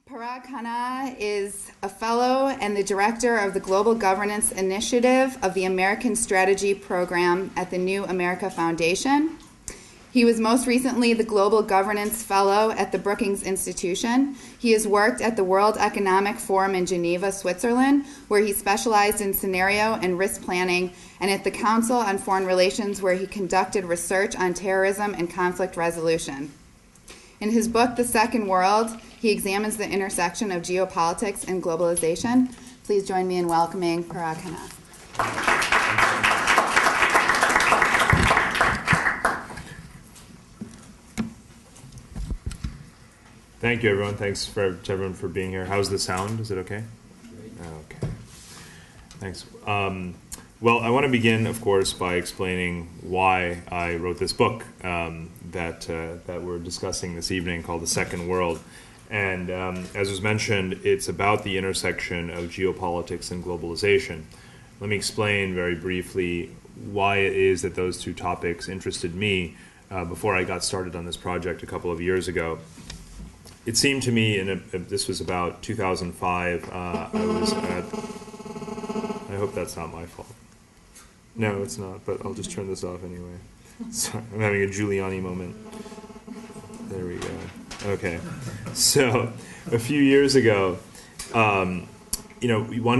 Parag Khanna is a fellow and the director of the Global Governance Initiative of the American Strategy Program at the New America Foundation. He was most recently the Global Governance Fellow at the Brookings Institution. He has worked at the World Economic Forum in Geneva, Switzerland, where he specialized in scenario and risk planning, and at the Council on Foreign Relations, where he conducted research on terrorism and conflict resolution. In his book, The Second World, he examines the intersection of geopolitics and globalization. Please join me in welcoming Parag Khanna. Thank you, everyone. Thanks to everyone for being here. How's the sound? Is it okay? Okay. Thanks. Well, I want to begin, of course, by explaining why I wrote this book that we're discussing this evening, called The Second World. And as was mentioned, it's about the intersection of geopolitics and globalization. Let me explain very briefly why it is that those two topics interested me before I got started on this project a couple of years ago. It seemed to me, this was about 2005, I was at, I hope that's not my fault. No, it's not, but I'll just turn this off anyway. Sorry, I'm having a Giuliani moment. There we go. Okay. So, a few years ago, one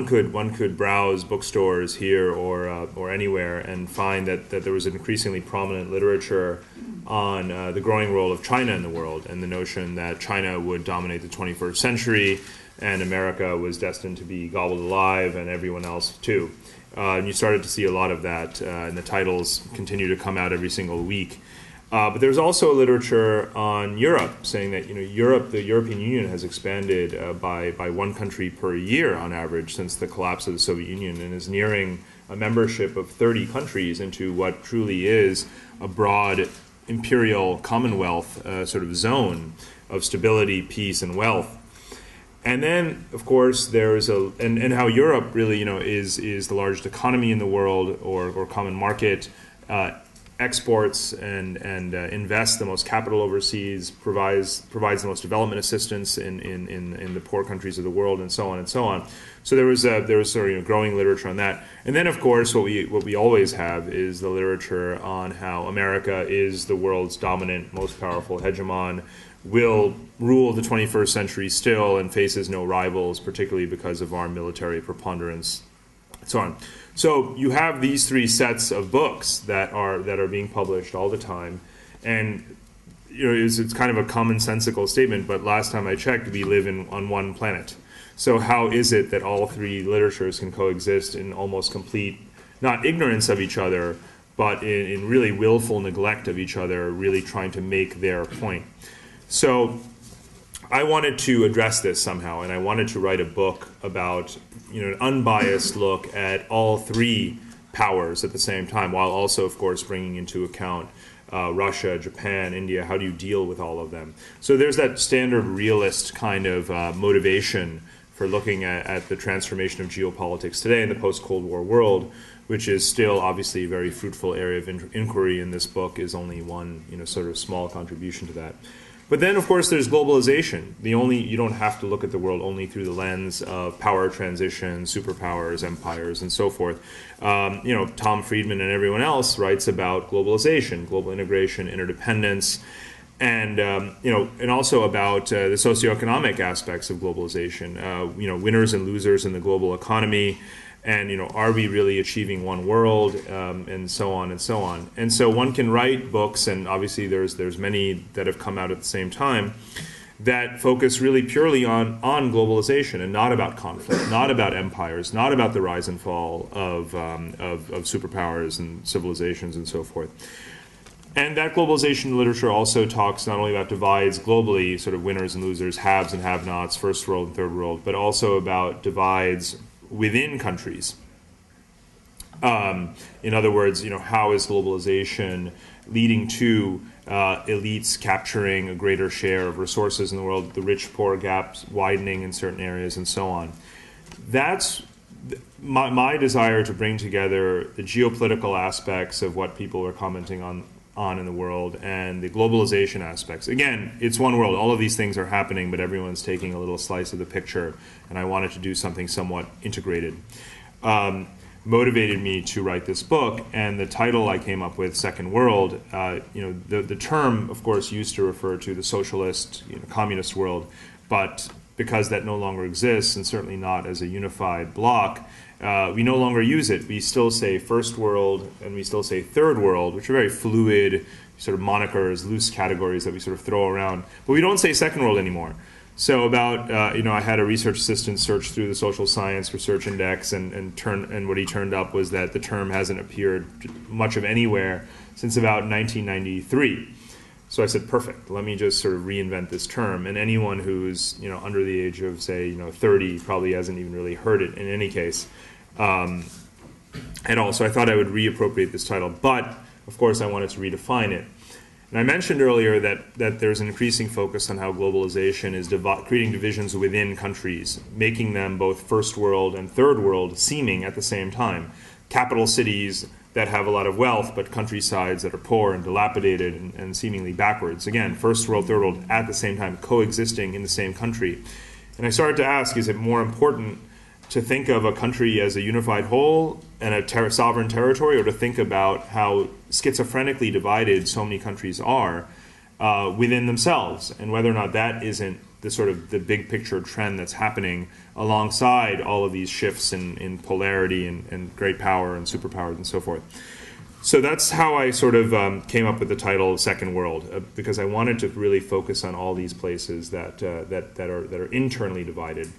could browse bookstores here or anywhere and find that there was an increasingly prominent literature on the growing role of China in the world, and the notion that China would dominate the 21st century and America was destined to be gobbled alive, and everyone else too. And you started to see a lot of that, and the titles continue to come out every single week. But there's also literature on Europe saying that the European Union has expanded by one country per year on average since the collapse of the Soviet Union, and is nearing a membership of 30 countries into what truly is a broad Imperial Commonwealth sort of zone of stability, peace, and wealth. And then, of course, there's and how Europe really, is the largest economy in the world, or common market, exports and invests the most capital overseas, provides the most development assistance in the poor countries of the world, and so on and so on. So there was sort of growing literature on that. And then, of course, what we always have is the literature on how America is the world's dominant, most powerful hegemon, will rule the 21st century still, and faces no rivals, particularly because of our military preponderance, and so on. So you have these three sets of books that are being published all the time, and it's kind of a commonsensical statement, but last time I checked, we live on one planet. So how is it that all three literatures can coexist in almost complete, not ignorance of each other, but in really willful neglect of each other, really trying to make their point? So I wanted to address this somehow, and I wanted to write a book about an unbiased look at all three powers at the same time, while also, of course, bringing into account Russia, Japan, India. How do you deal with all of them? So there's that standard realist kind of motivation for looking at the transformation of geopolitics today in the post-Cold War world, which is still obviously a very fruitful area of inquiry, and this book is only one sort of small contribution to that. But then, of course, there's globalization. You don't have to look at the world only through the lens of power transition, superpowers, empires, and so forth. Tom Friedman and everyone else writes about globalization, global integration, interdependence, and also about the socioeconomic aspects of globalization. Winners and losers in the global economy. And are we really achieving one world, and so on and so on. And so one can write books, and obviously there's many that have come out at the same time, that focus really purely on globalization, and not about conflict, not about empires, not about the rise and fall of superpowers and civilizations and so forth. And that globalization literature also talks not only about divides globally, sort of winners and losers, haves and have-nots, first world and third world, but also about divides within countries. In other words, how is globalization leading to elites capturing a greater share of resources in the world, the rich-poor gaps widening in certain areas, and so on. That's my desire to bring together the geopolitical aspects of what people are commenting on on in the world and the globalization aspects. Again, it's one world. All of these things are happening, but everyone's taking a little slice of the picture, and I wanted to do something somewhat integrated. Motivated me to write this book, and the title I came up with, Second World, the term, of course, used to refer to the socialist, communist world, but because that no longer exists, and certainly not as a unified bloc, we no longer use it. We still say first world, and we still say third world, which are very fluid sort of monikers, loose categories that we sort of throw around. But we don't say second world anymore. So about, I had a research assistant search through the social science research index, and what he turned up was that the term hasn't appeared much of anywhere since about 1993. So I said, perfect, let me just sort of reinvent this term. And anyone who's, under the age of, say, 30 probably hasn't even really heard it in any case at all. So I thought I would reappropriate this title. But, of course, I wanted to redefine it. And I mentioned earlier that there's an increasing focus on how globalization is creating divisions within countries, making them both first world and third world seeming at the same time. Capital cities that have a lot of wealth, but countrysides that are poor and dilapidated and seemingly backwards. Again, first world, third world at the same time, coexisting in the same country. And I started to ask, is it more important to think of a country as a unified whole and a sovereign territory, or to think about how schizophrenically divided so many countries are within themselves, and whether or not that isn't the sort of the big picture trend that's happening alongside all of these shifts in polarity and great power and superpowers and so forth. So that's how I sort of came up with the title Second World, because I wanted to really focus on all these places that are internally divided.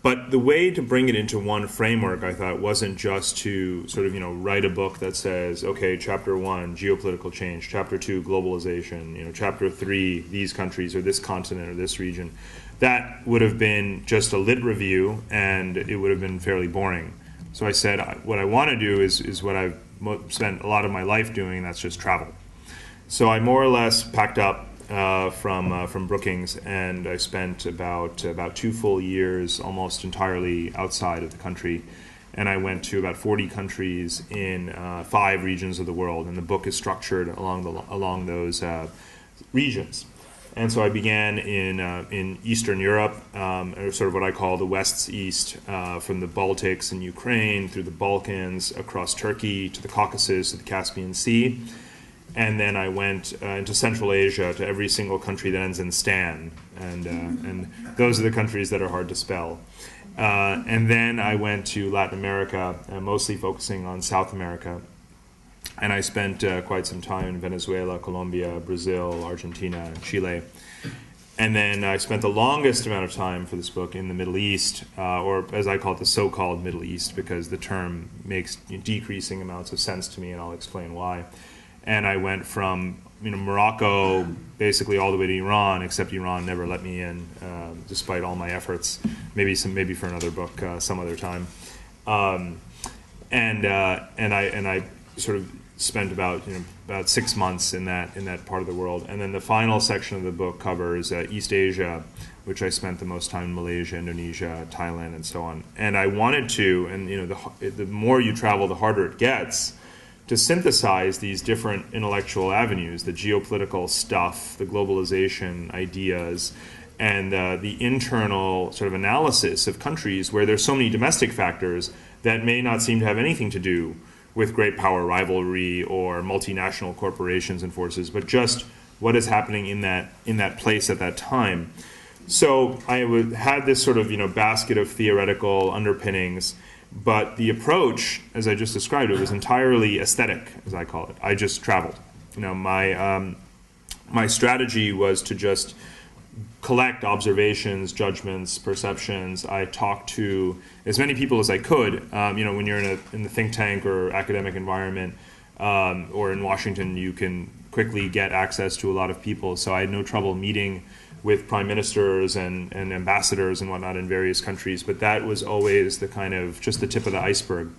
But the way to bring it into one framework, I thought, wasn't just to sort of, write a book that says, okay, chapter 1, geopolitical change, chapter 2, globalization, chapter 3, these countries or this continent or this region. That would have been just a lit review, and it would have been fairly boring. So I said, what I want to do is what I've spent a lot of my life doing, and that's just travel. So I more or less packed up from Brookings, and I spent about 2 full years almost entirely outside of the country, and I went to about 40 countries in 5 regions of the world, and the book is structured along those regions. And so I began in Eastern Europe, or sort of what I call the West's East, from the Baltics and Ukraine through the Balkans, across Turkey to the Caucasus to the Caspian Sea. And then I went into Central Asia to every single country that ends in Stan, and those are the countries that are hard to spell. And then I went to Latin America, mostly focusing on South America. And I spent quite some time in Venezuela, Colombia, Brazil, Argentina, and Chile. And then I spent the longest amount of time for this book in the Middle East, or as I call it, the so-called Middle East, because the term makes decreasing amounts of sense to me, and I'll explain why. And I went from Morocco basically all the way to Iran, except Iran never let me in, despite all my efforts. Maybe for another book some other time. And I sort of spent about 6 months in that part of the world. And then the final section of the book covers East Asia, which I spent the most time in Malaysia, Indonesia, Thailand, and so on. And I wanted to, and the more you travel, the harder it gets, to synthesize these different intellectual avenues, the geopolitical stuff, the globalization ideas, and the internal sort of analysis of countries where there's so many domestic factors that may not seem to have anything to do with great power rivalry or multinational corporations and forces, but just what is happening in that place at that time. So I had this sort of basket of theoretical underpinnings. But the approach, as I just described it, was entirely aesthetic, as I call it. I just traveled. My strategy was to just collect observations, judgments, perceptions. I talked to as many people as I could. When you're in the think tank or academic environment, or in Washington, you can quickly get access to a lot of people. So I had no trouble meeting with prime ministers and ambassadors and whatnot in various countries, but that was always the kind of just the tip of the iceberg.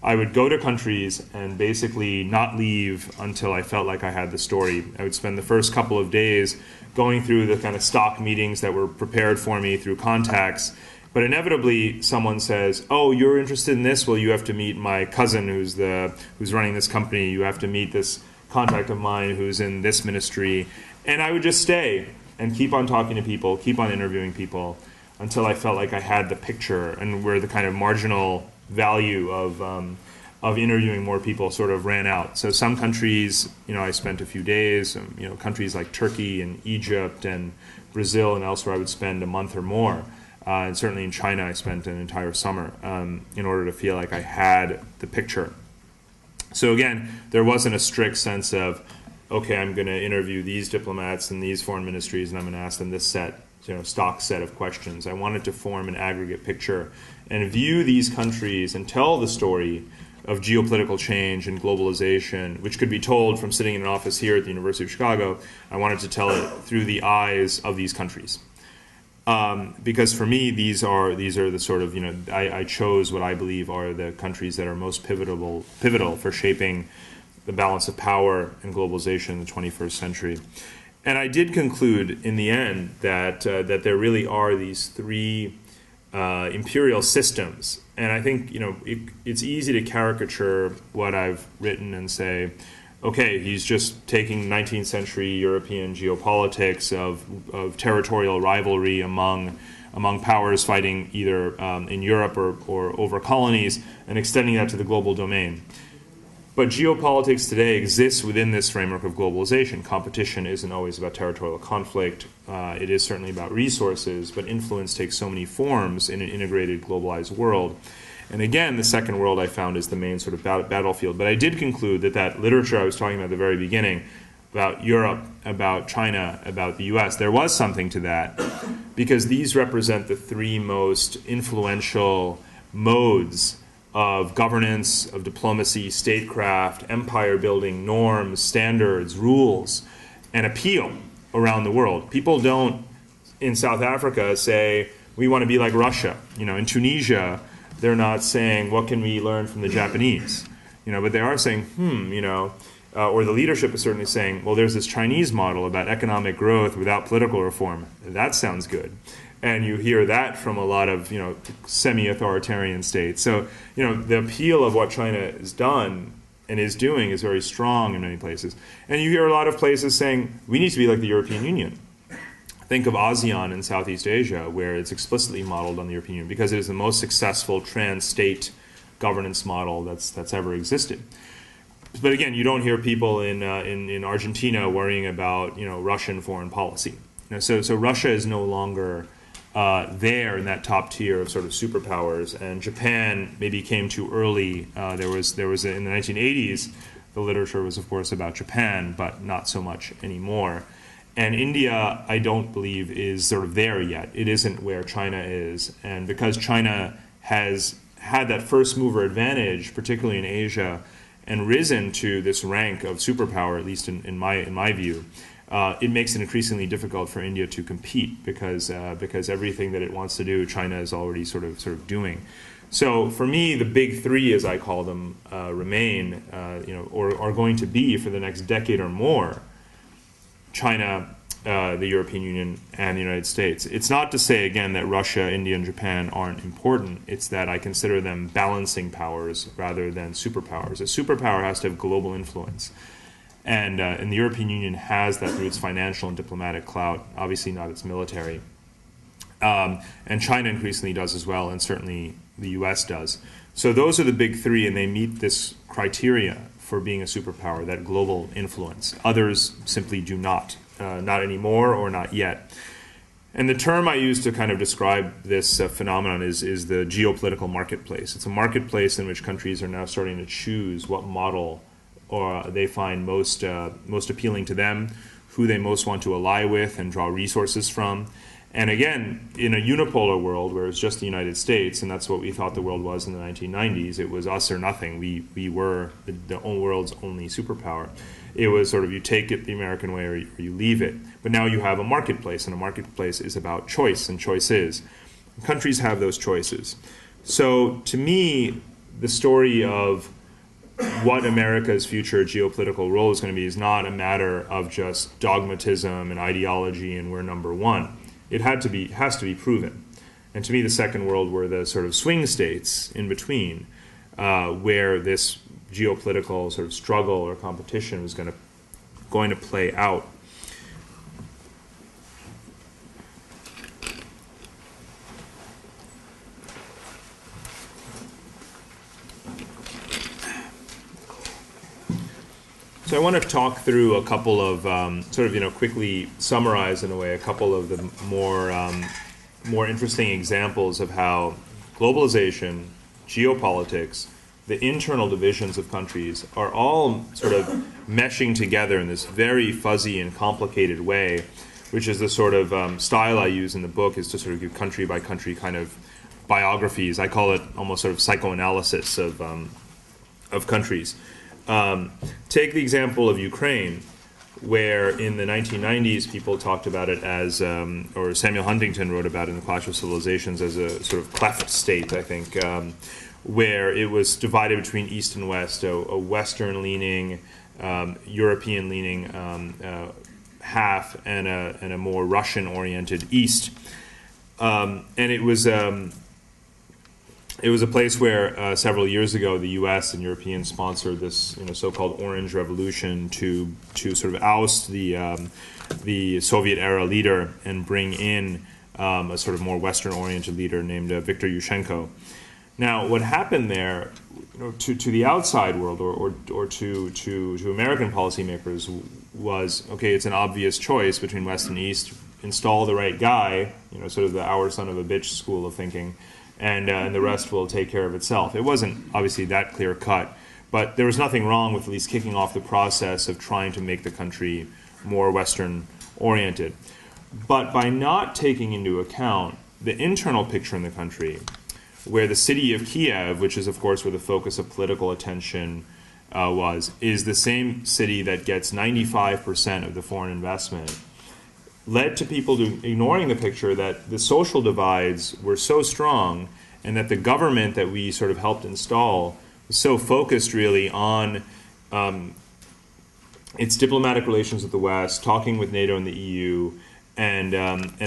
I would go to countries and basically not leave until I felt like I had the story. I would spend the first couple of days going through the kind of stock meetings that were prepared for me through contacts, But inevitably, someone says, "Oh, you're interested in this? Well, you have to meet my cousin who's running this company. You have to meet this contact of mine who's in this ministry." And I would just stay and keep on talking to people, keep on interviewing people, until I felt like I had the picture, and where the kind of marginal value of interviewing more people sort of ran out. So some countries, I spent a few days. Countries like Turkey and Egypt and Brazil and elsewhere, I would spend a month or more. And certainly in China, I spent an entire summer in order to feel like I had the picture. So again, there wasn't a strict sense of, okay, I'm going to interview these diplomats and these foreign ministries, and I'm going to ask them this stock set of questions. I wanted to form an aggregate picture and view these countries and tell the story of geopolitical change and globalization, which could be told from sitting in an office here at the University of Chicago. I wanted to tell it through the eyes of these countries. Because for me, these are the sort of, I chose what I believe are the countries that are most pivotal for shaping the balance of power and globalization in the 21st century. And I did conclude in the end that there really are these three imperial systems. And I think, it's easy to caricature what I've written and say, okay, he's just taking 19th century European geopolitics of territorial rivalry among powers fighting either in Europe or over colonies and extending that to the global domain. But geopolitics today exists within this framework of globalization. Competition isn't always about territorial conflict. It is certainly about resources, but influence takes so many forms in an integrated, globalized world. And again, the second world I found is the main sort of battlefield. But I did conclude that literature I was talking about at the very beginning, about Europe, about China, about the US, there was something to that, because these represent the three most influential modes of governance, of diplomacy, statecraft, empire building, norms, standards, rules, and appeal around the world. People don't, in South Africa, say, we want to be like Russia. In Tunisia, they're not saying, what can we learn from the Japanese? But they are saying, or the leadership is certainly saying, well, there's this Chinese model about economic growth without political reform. That sounds good. And you hear that from a lot of, semi-authoritarian states. So, the appeal of what China has done and is doing is very strong in many places. And you hear a lot of places saying, we need to be like the European Union. Think of ASEAN in Southeast Asia, where it's explicitly modeled on the European Union, because it is the most successful trans-state governance model that's ever existed. But again, you don't hear people in Argentina worrying about, Russian foreign policy. So Russia is no longer there in that top tier of sort of superpowers, and Japan maybe came too early. There was in the 1980s, the literature was of course about Japan, but not so much anymore. And India, I don't believe, is sort of there yet. It isn't where China is, and because China has had that first mover advantage, particularly in Asia, and risen to this rank of superpower, at least in my view. It makes it increasingly difficult for India to compete because everything that it wants to do, China is already sort of doing. So for me, the big three, as I call them, remain, or are going to be for the next decade or more: China, the European Union, and the United States. It's not to say again that Russia, India, and Japan aren't important. It's that I consider them balancing powers rather than superpowers. A superpower has to have global influence. And the European Union has that through its financial and diplomatic clout, obviously not its military. And China increasingly does as well, and certainly the US does. So those are the big three, and they meet this criteria for being a superpower, that global influence. Others simply do not anymore or not yet. And the term I use to kind of describe this phenomenon is the geopolitical marketplace. It's a marketplace in which countries are now starting to choose what model or they find most appealing to them, who they most want to ally with and draw resources from. And again, in a unipolar world where it's just the United States, and that's what we thought the world was in the 1990s, it was us or nothing. We were the world's only superpower. It was sort of you take it the American way or you leave it. But now you have a marketplace, and a marketplace is about choice and choices. Countries have those choices. So to me, the story of what America's future geopolitical role is going to be is not a matter of just dogmatism and ideology and we're number one. It has to be proven. And to me, the Second World were the sort of swing states in between, where this geopolitical sort of struggle or competition was going to play out. So I want to talk through a couple of quickly summarize in a way a couple of the more interesting examples of how globalization, geopolitics, the internal divisions of countries are all sort of meshing together in this very fuzzy and complicated way, which is the sort of style I use in the book, is to sort of give country by country kind of biographies. I call it almost sort of psychoanalysis of countries. Take the example of Ukraine, where in the 1990s people talked about it as, or Samuel Huntington wrote about it in The Clash of Civilizations as a sort of cleft state, I think, where it was divided between East and West, a Western-leaning, European-leaning half, and a more Russian-oriented East. And it was a place where several years ago the U.S. and Europeans sponsored this, so-called Orange Revolution to sort of oust the Soviet-era leader and bring in a sort of more Western-oriented leader named Viktor Yushchenko. Now, what happened there, to the outside world or to American policymakers was, okay, it's an obvious choice between West and East. Install the right guy, sort of the our son of a bitch school of thinking, and the rest will take care of itself. It wasn't obviously that clear cut, but there was nothing wrong with at least kicking off the process of trying to make the country more Western oriented. But by not taking into account the internal picture in the country, where the city of Kiev, which is of course where the focus of political attention is the same city that gets 95% of the foreign investment, led to people ignoring the picture that the social divides were so strong and that the government that we sort of helped install was so focused really on its diplomatic relations with the West, talking with NATO and the EU, and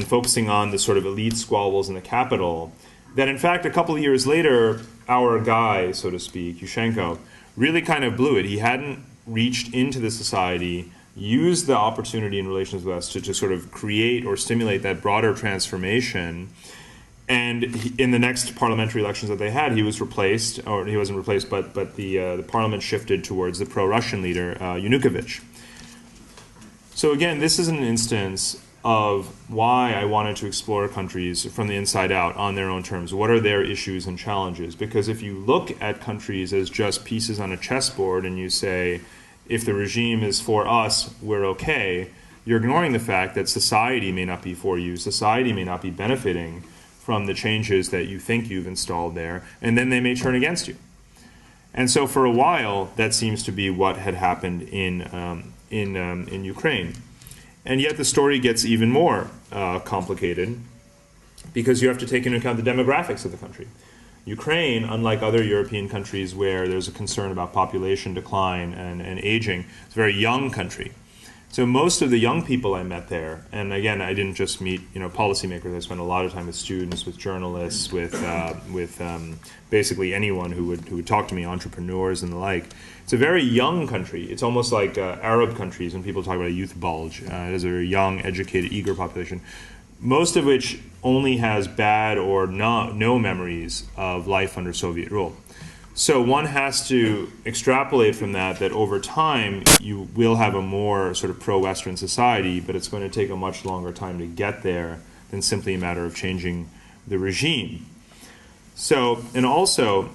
focusing on the sort of elite squabbles in the capital, that in fact a couple of years later, our guy, so to speak, Yushchenko, really kind of blew it. He hadn't reached into the society, used the opportunity in relations with us to sort of create or stimulate that broader transformation. And in the next parliamentary elections that they had, he was replaced, or he wasn't replaced, but the parliament shifted towards the pro-Russian leader, Yanukovych. So again, this is an instance of why I wanted to explore countries from the inside out on their own terms. What are their issues and challenges? Because if you look at countries as just pieces on a chessboard and you say, if the regime is for us, we're okay, you're ignoring the fact that society may not be for you, society may not be benefiting from the changes that you think you've installed there, and then they may turn against you. And so for a while, that seems to be what had happened in Ukraine. And yet the story gets even more complicated because you have to take into account the demographics of the country. Ukraine, unlike other European countries where there's a concern about population decline and aging, it's a very young country. So most of the young people I met there, and again, I didn't just meet policymakers. I spent a lot of time with students, with journalists, with basically anyone who would talk to me, entrepreneurs and the like. It's a very young country. It's almost like Arab countries when people talk about a youth bulge. It is a very young, educated, eager population, most of which only has bad or no memories of life under Soviet rule. So one has to extrapolate from that over time you will have a more sort of pro-Western society, but it's going to take a much longer time to get there than simply a matter of changing the regime. So, and also,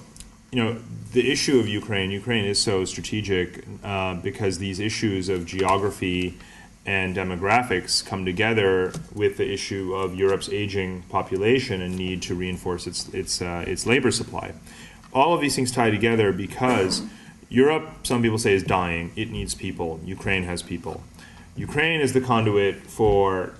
the issue of Ukraine is so strategic because these issues of geography and demographics come together with the issue of Europe's aging population and need to reinforce its labor supply. All of these things tie together because Europe, some people say, is dying. It needs people. Ukraine has people. Ukraine is the conduit for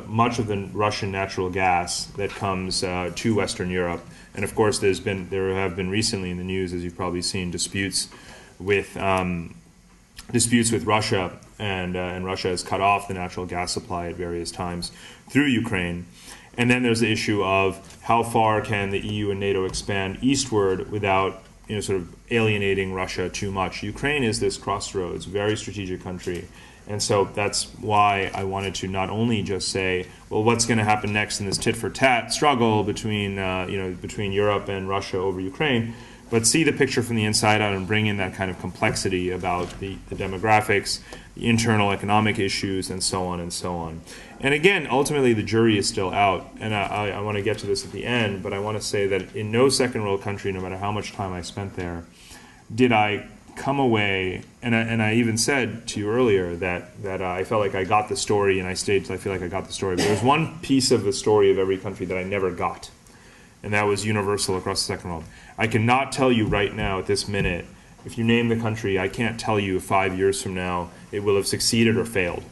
much of the Russian natural gas that comes to Western Europe. And of course, there have been recently in the news, as you've probably seen, disputes with Russia, and Russia has cut off the natural gas supply at various times through Ukraine. And then there's the issue of how far can the EU and NATO expand eastward without sort of alienating Russia too much. Ukraine is this crossroads, very strategic country. And so that's why I wanted to not only just say, well, what's going to happen next in this tit-for-tat struggle between between Europe and Russia over Ukraine, but see the picture from the inside out and bring in that kind of complexity about the demographics, the internal economic issues, and so on and so on. And again, ultimately, the jury is still out. And I want to get to this at the end, but I want to say that in no second world country, no matter how much time I spent there, did I come away, and I even said to you earlier that I felt like I got the story, and I stayed till I feel like I got the story. But there's one piece of the story of every country that I never got, and that was universal across the second world. I cannot tell you right now at this minute, if you name the country, I can't tell you if 5 years from now it will have succeeded or failed.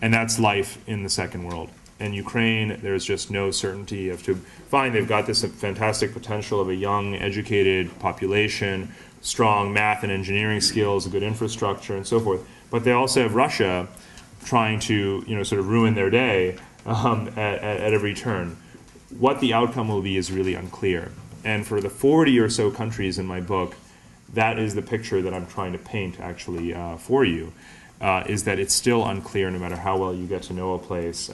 And that's life in the second world. And Ukraine, there's just no certainty of fine, they've got this fantastic potential of a young, educated population, strong math and engineering skills, a good infrastructure, and so forth. But they also have Russia trying to, sort of ruin their day at every turn. What the outcome will be is really unclear. And for the 40 or so countries in my book, that is the picture that I'm trying to paint, actually, for you, is that it's still unclear no matter how well you get to know a place.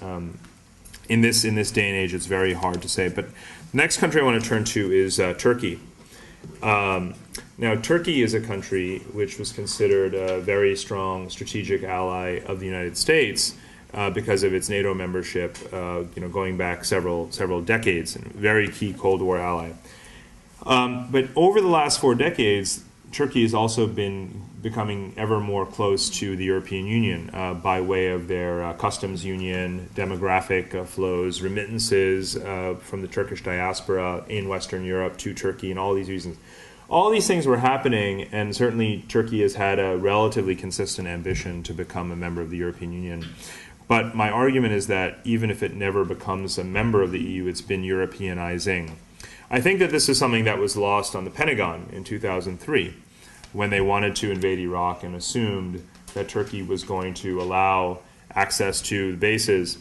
In this day and age, it's very hard to say. But the next country I want to turn to is Turkey. Now, Turkey is a country which was considered a very strong strategic ally of the United States because of its NATO membership, going back several decades, and very key Cold War ally. But over the last 4 decades, Turkey has also been becoming ever more close to the European Union by way of their customs union, demographic flows, remittances from the Turkish diaspora in Western Europe to Turkey, and all these reasons. All these things were happening, and certainly Turkey has had a relatively consistent ambition to become a member of the European Union. But my argument is that even if it never becomes a member of the EU, it's been Europeanizing. I think that this is something that was lost on the Pentagon in 2003 when they wanted to invade Iraq and assumed that Turkey was going to allow access to bases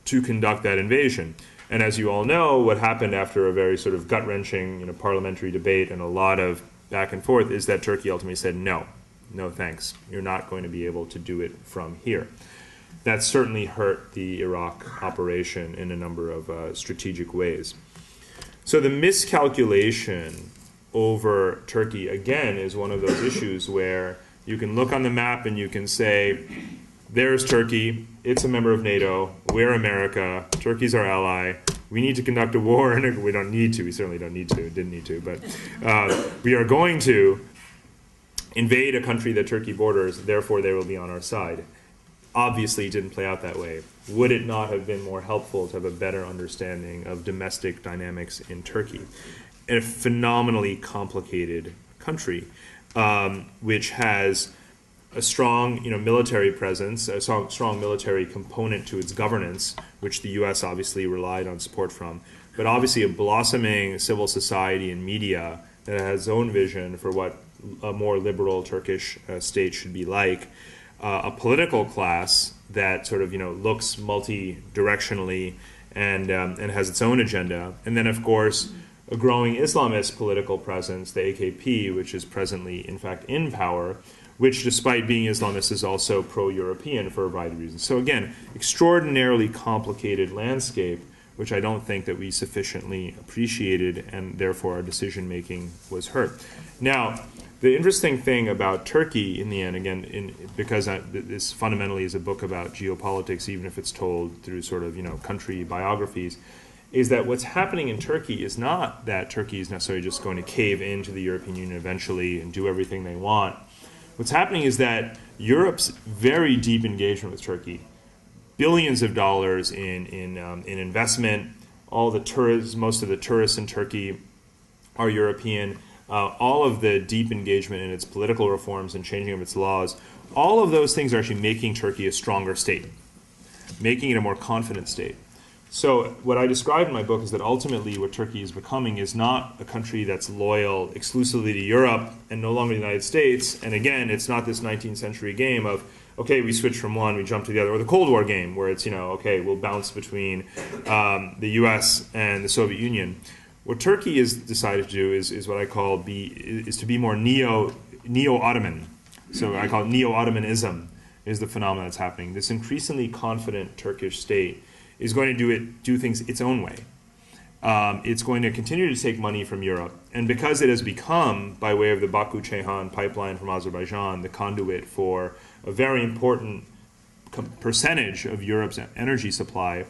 to conduct that invasion. And as you all know, what happened after a very sort of gut-wrenching parliamentary debate and a lot of back and forth is that Turkey ultimately said, no thanks, you're not going to be able to do it from here. That certainly hurt the Iraq operation in a number of strategic ways. So the miscalculation over Turkey, again, is one of those issues where you can look on the map and you can say, there's Turkey, it's a member of NATO, we're America, Turkey's our ally, we need to conduct a war, and we don't need to, we certainly don't need to, didn't need to, but we are going to invade a country that Turkey borders, therefore they will be on our side. Obviously, it didn't play out that way. Would it not have been more helpful to have a better understanding of domestic dynamics in Turkey? A phenomenally complicated country, which has a strong military presence, a strong military component to its governance, which the U.S. obviously relied on support from, but obviously a blossoming civil society and media that has its own vision for what a more liberal Turkish state should be like, a political class that sort of looks multi-directionally and has its own agenda, and then of course a growing Islamist political presence, the AKP, which is presently in fact in power, which despite being Islamist is also pro-European for a variety of reasons. So again, extraordinarily complicated landscape, which I don't think that we sufficiently appreciated, and therefore our decision-making was hurt. Now, the interesting thing about Turkey in the end, again, because this fundamentally is a book about geopolitics, even if it's told through sort of country biographies, is that what's happening in Turkey is not that Turkey is necessarily just going to cave into the European Union eventually and do everything they want. What's happening is that Europe's very deep engagement with Turkey, billions of dollars in investment, all the tourists, most of the tourists in Turkey are European, all of the deep engagement in its political reforms and changing of its laws, all of those things are actually making Turkey a stronger state, making it a more confident state. So what I describe in my book is that ultimately what Turkey is becoming is not a country that's loyal exclusively to Europe and no longer the United States. And again, it's not this 19th century game of, okay, we switch from one, we jump to the other, or the Cold War game where it's, okay, we'll bounce between the US and the Soviet Union. What Turkey has decided to do is what I call to be more neo-Ottoman. So I call it neo-Ottomanism is the phenomenon that's happening. This increasingly confident Turkish state is going to do things its own way. It's going to continue to take money from Europe. And because it has become, by way of the Baku-Ceyhan pipeline from Azerbaijan, the conduit for a very important percentage of Europe's energy supply,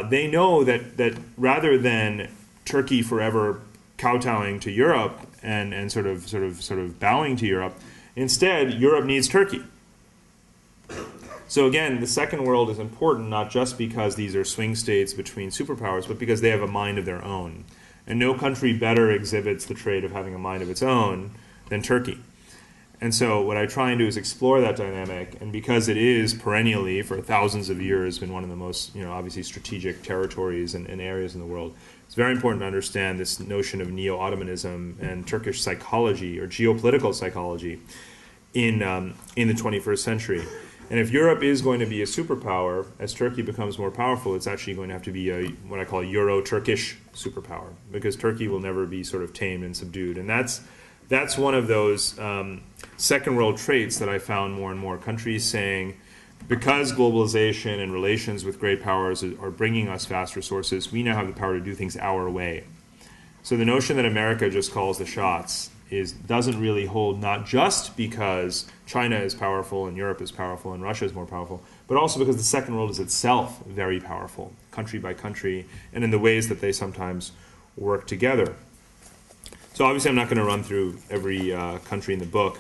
they know that rather than Turkey forever kowtowing to Europe and sort of bowing to Europe, instead Europe needs Turkey. So again, the second world is important not just because these are swing states between superpowers, but because they have a mind of their own. And no country better exhibits the trait of having a mind of its own than Turkey. And so what I try and do is explore that dynamic, and because it is perennially, for thousands of years, been one of the most, obviously strategic territories and areas in the world, it's very important to understand this notion of neo-Ottomanism and Turkish psychology, or geopolitical psychology, in the 21st century. And if Europe is going to be a superpower, as Turkey becomes more powerful, it's actually going to have to be what I call Euro-Turkish superpower, because Turkey will never be sort of tamed and subdued. And that's one of those second world traits that I found more and more countries saying, because globalization and relations with great powers are bringing us vast resources, we now have the power to do things our way. So the notion that America just calls the shots doesn't really hold, not just because China is powerful and Europe is powerful and Russia is more powerful, but also because the second world is itself very powerful, country by country, and in the ways that they sometimes work together. So obviously I'm not going to run through every country in the book,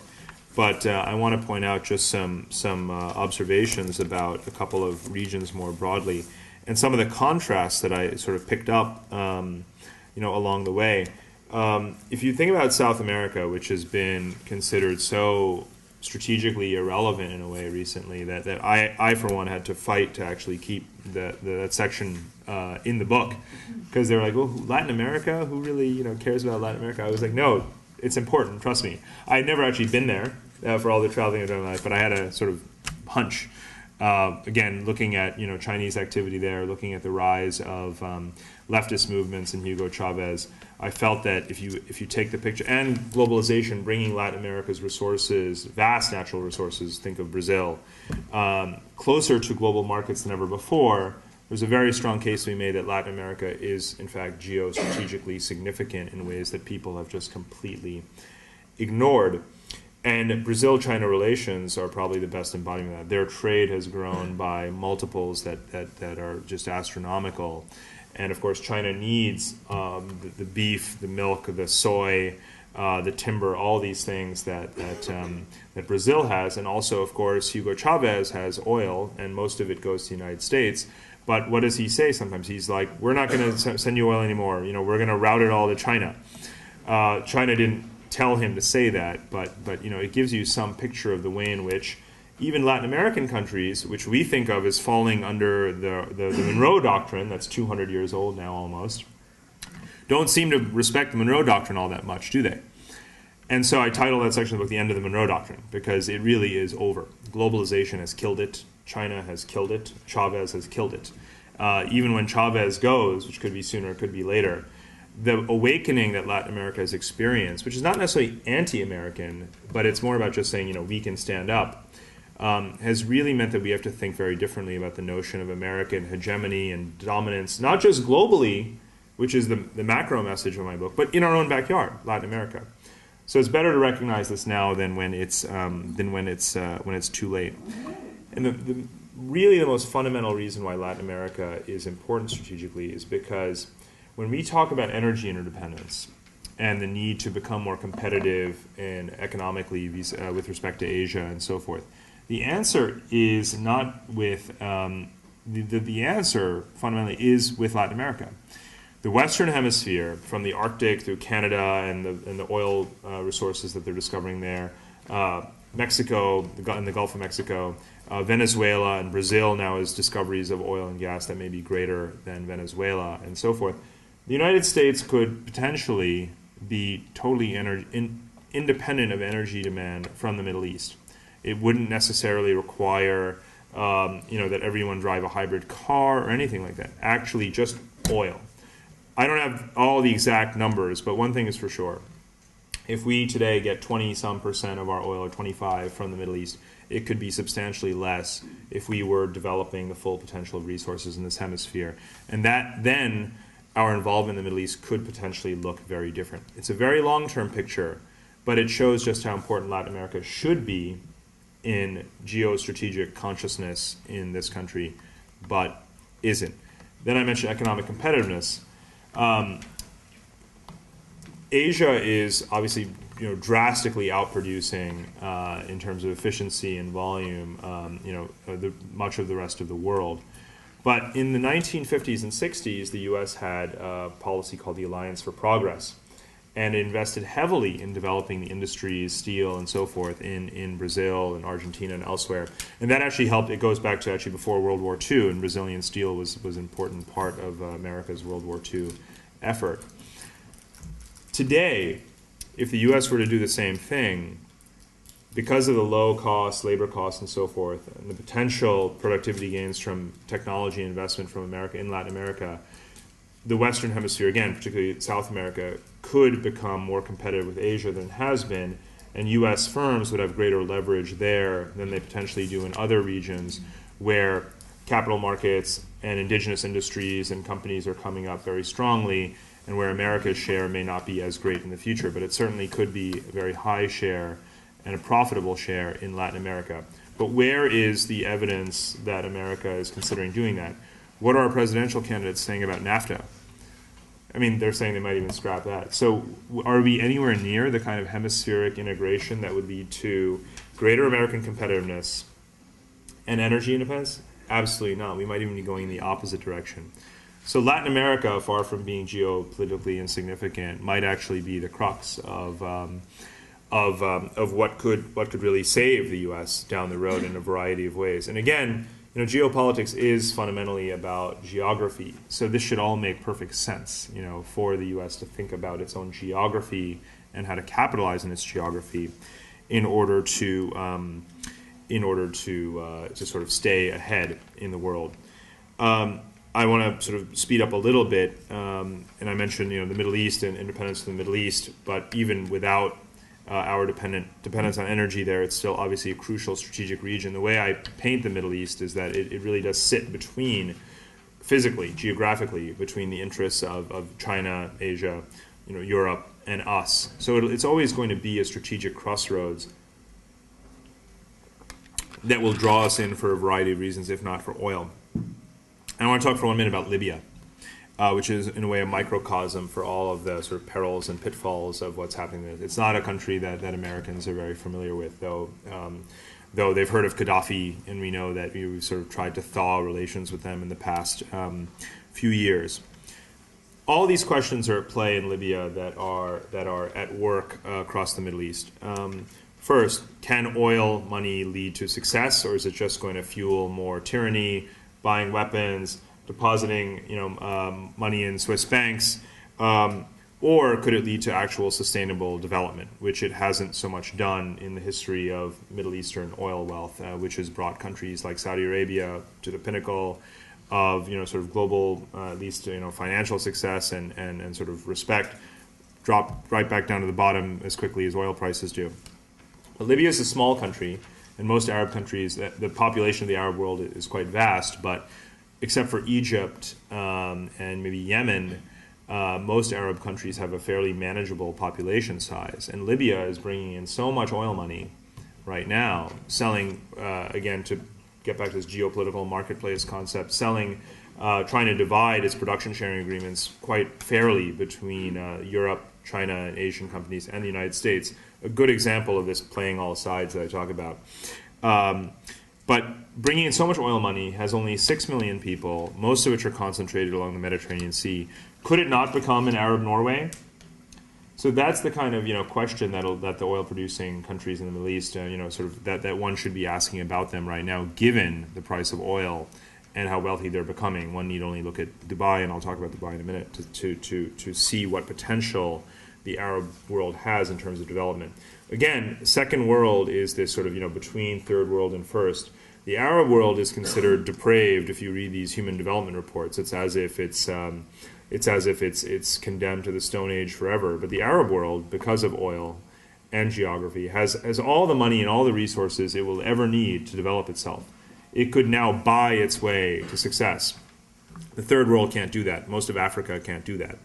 but I want to point out just some observations about a couple of regions more broadly, and some of the contrasts that I sort of picked up along the way. If you think about South America, which has been considered so strategically irrelevant in a way recently that I for one, had to fight to actually keep that section in the book, because they were like, well, Latin America? Who really cares about Latin America? I was like, no, it's important, trust me. I had never actually been there for all the traveling I've done in my life, but I had a sort of hunch. Again, looking at Chinese activity there, looking at the rise of leftist movements and Hugo Chavez, I felt that if you take the picture, and globalization bringing Latin America's resources, vast natural resources, think of Brazil, closer to global markets than ever before, there's a very strong case to be made that Latin America is, in fact, geostrategically significant in ways that people have just completely ignored. And Brazil-China relations are probably the best embodiment of that. Their trade has grown by multiples that are just astronomical. And of course, China needs the beef, the milk, the soy, the timber, all these things that Brazil has. And also, of course, Hugo Chavez has oil, and most of it goes to the United States. But what does he say sometimes? He's like, we're not going to send you oil anymore. We're going to route it all to China. China didn't tell him to say that, but it gives you some picture of the way in which even Latin American countries, which we think of as falling under the Monroe Doctrine, that's 200 years old now almost, don't seem to respect the Monroe Doctrine all that much, do they? And so I titled that section of the book The End of the Monroe Doctrine, because it really is over. Globalization has killed it. China has killed it. Chavez has killed it. Even when Chavez goes, which could be sooner, it could be later, the awakening that Latin America has experienced, which is not necessarily anti-American, but it's more about just saying, we can stand up, has really meant that we have to think very differently about the notion of American hegemony and dominance, not just globally, which is the macro message of my book, but in our own backyard, Latin America. So it's better to recognize this now than when it's too late. And really the most fundamental reason why Latin America is important strategically is because when we talk about energy interdependence and the need to become more competitive and economically with respect to Asia and so forth, the answer is not with the answer fundamentally is with Latin America. The Western Hemisphere, from the Arctic through Canada and the oil resources that they're discovering there, Mexico, in the Gulf of Mexico, Venezuela and Brazil now as discoveries of oil and gas that may be greater than Venezuela, and so forth. The United States could potentially be totally independent of energy demand from the Middle East. It wouldn't necessarily require that everyone drive a hybrid car or anything like that. Actually, just oil. I don't have all the exact numbers, but one thing is for sure. If we today get 20-some% of our oil, or 25 from the Middle East, it could be substantially less if we were developing the full potential of resources in this hemisphere. And that then our involvement in the Middle East could potentially look very different. It's a very long-term picture, but it shows just how important Latin America should be in geostrategic consciousness in this country, but isn't. Then I mentioned economic competitiveness. Asia is obviously drastically outproducing in terms of efficiency and volume much of the rest of the world. But in the 1950s and 60s, the U.S. had a policy called the Alliance for Progress, and it invested heavily in developing the industries, steel and so forth, in Brazil and Argentina and elsewhere. And that actually helped. It goes back to actually before World War II, and Brazilian steel was an important part of America's World War II effort. Today, if the U.S. were to do the same thing, because of the low cost, labor costs and so forth, and the potential productivity gains from technology investment from America in Latin America, the Western Hemisphere, again, particularly South America, could become more competitive with Asia than it has been, and U.S. firms would have greater leverage there than they potentially do in other regions where capital markets and indigenous industries and companies are coming up very strongly, and where America's share may not be as great in the future, but it certainly could be a very high share and a profitable share in Latin America. But where is the evidence that America is considering doing that? What are our presidential candidates saying about NAFTA? I mean, they're saying they might even scrap that. So are we anywhere near the kind of hemispheric integration that would lead to greater American competitiveness and energy independence? Absolutely not. We might even be going in the opposite direction. So Latin America, far from being geopolitically insignificant, might actually be the crux of what could really save the U.S. down the road in a variety of ways. And again, geopolitics is fundamentally about geography. So this should all make perfect sense, for the U.S. to think about its own geography and how to capitalize on its geography in order to sort of stay ahead in the world. I want to sort of speed up a little bit, and I mentioned the Middle East and independence of the Middle East, but even without our dependence on energy there, it's still obviously a crucial strategic region. The way I paint the Middle East is that it really does sit between, physically, geographically, between the interests of China, Asia, Europe, and us. So it's always going to be a strategic crossroads that will draw us in for a variety of reasons, if not for oil. And I want to talk for 1 minute about Libya, which is in a way a microcosm for all of the sort of perils and pitfalls of what's happening there. It's not a country that Americans are very familiar with, though they've heard of Gaddafi, and we know that we've sort of tried to thaw relations with them in the past few years. All these questions are at play in Libya that are at work across the Middle East. First, can oil money lead to success, or is it just going to fuel more tyranny, buying weapons, depositing money in Swiss banks, or could it lead to actual sustainable development, which it hasn't so much done in the history of Middle Eastern oil wealth, which has brought countries like Saudi Arabia to the pinnacle of sort of global, at least financial success and sort of respect, drop right back down to the bottom as quickly as oil prices do. But Libya is a small country. In most Arab countries, the population of the Arab world is quite vast, but except for Egypt and maybe Yemen, most Arab countries have a fairly manageable population size. And Libya is bringing in so much oil money right now, selling, again, to get back to this geopolitical marketplace concept, trying to divide its production sharing agreements quite fairly between Europe, China, and Asian companies, and the United States. A good example of this playing all sides that I talk about. But bringing in so much oil money has only 6 million people, most of which are concentrated along the Mediterranean Sea. Could it not become an Arab Norway? So that's the kind of question that the oil producing countries in the Middle East sort of that one should be asking about them right now, given the price of oil and how wealthy they're becoming. One need only look at Dubai, and I'll talk about Dubai in a minute, to see what potential the Arab world has in terms of development. Again, second world is this sort of between third world and first. The Arab world is considered depraved if you read these human development reports. It's as if it's condemned to the Stone Age forever. But the Arab world, because of oil and geography, has all the money and all the resources it will ever need to develop itself. It could now buy its way to success. The third world can't do that. Most of Africa can't do that.